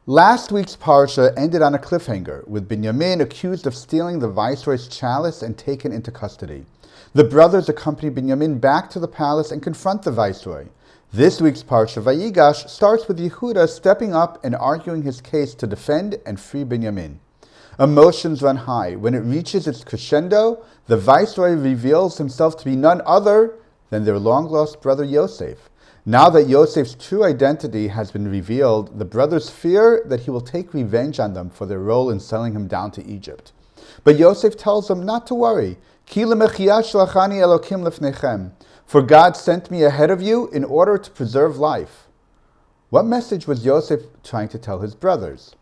Last week's parsha ended on a cliffhanger, with Binyamin accused of stealing the viceroy's chalice and taken into custody. The brothers accompany Binyamin back to the palace and confront the viceroy. This week's parsha, VaYigash, starts with Yehuda stepping up and arguing his case to defend and free Binyamin. Emotions run high. When it reaches its crescendo, the viceroy reveals himself to be none other than their long-lost brother Yosef. Now that Yosef's true identity has been revealed, the brothers fear that he will take revenge on them for their role in selling him down to Egypt. But Yosef tells them not to worry. Ki lemechiyah shlachani Elokim lefnechem. For God sent me ahead of you in order to preserve life. What message was Yosef trying to tell his brothers?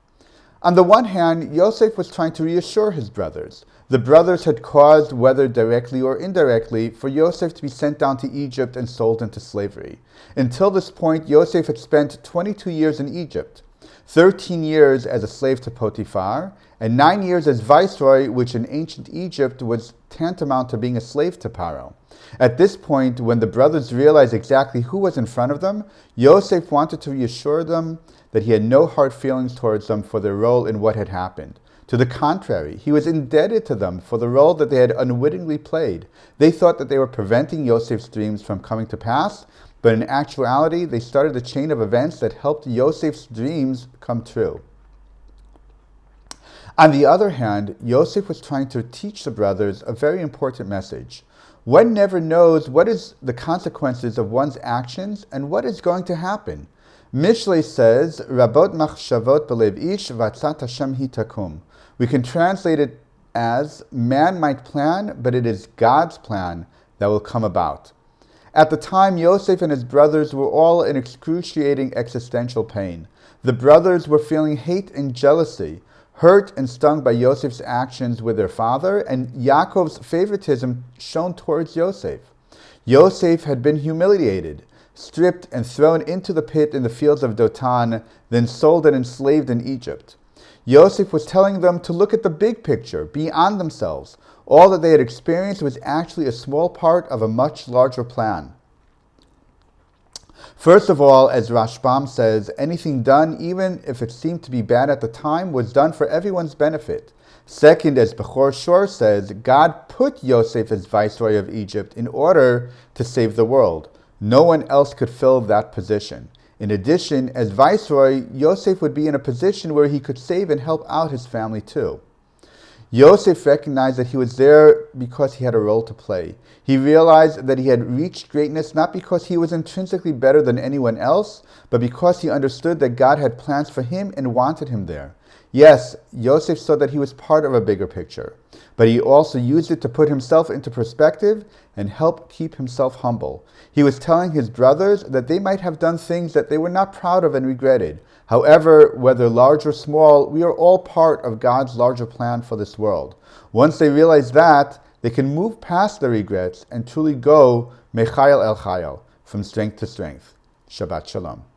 On the one hand, Yosef was trying to reassure his brothers. The brothers had caused, whether directly or indirectly, for Yosef to be sent down to Egypt and sold into slavery. Until this point, Yosef had spent 22 years in Egypt, 13 years as a slave to Potiphar, and 9 years as viceroy, which in ancient Egypt was tantamount to being a slave to Pharaoh. At this point, when the brothers realized exactly who was in front of them, Yosef wanted to reassure them that he had no hard feelings towards them for their role in what had happened. To the contrary, he was indebted to them for the role that they had unwittingly played. They thought that they were preventing Yosef's dreams from coming to pass, but in actuality, they started a chain of events that helped Yosef's dreams come true. On the other hand, Yosef was trying to teach the brothers a very important message. One never knows what is the consequences of one's actions and what is going to happen. Mishlei says, Rabot machshavot belev ish v'atzat Hashem hi takum. We can translate it as, man might plan, but it is God's plan that will come about. At the time, Yosef and his brothers were all in excruciating existential pain. The brothers were feeling hate and jealousy, hurt and stung by Yosef's actions with their father, and Yaakov's favoritism shown towards Yosef. Yosef had been humiliated, stripped and thrown into the pit in the fields of Dotan, then sold and enslaved in Egypt. Yosef was telling them to look at the big picture, beyond themselves. All that they had experienced was actually a small part of a much larger plan. First of all, as Rashbam says, anything done, even if it seemed to be bad at the time, was done for everyone's benefit. Second, as Bechor Shor says, God put Yosef as viceroy of Egypt in order to save the world. No one else could fill that position. In addition, as viceroy, Yosef would be in a position where he could save and help out his family too. Yosef recognized that he was there because he had a role to play. He realized that he had reached greatness not because he was intrinsically better than anyone else, but because he understood that God had plans for him and wanted him there. Yes, Yosef saw that he was part of a bigger picture, but he also used it to put himself into perspective and help keep himself humble. He was telling his brothers that they might have done things that they were not proud of and regretted. However, whether large or small, we are all part of God's larger plan for this world. Once they realize that, they can move past the regrets and truly go mechayel el chayel, from strength to strength. Shabbat Shalom.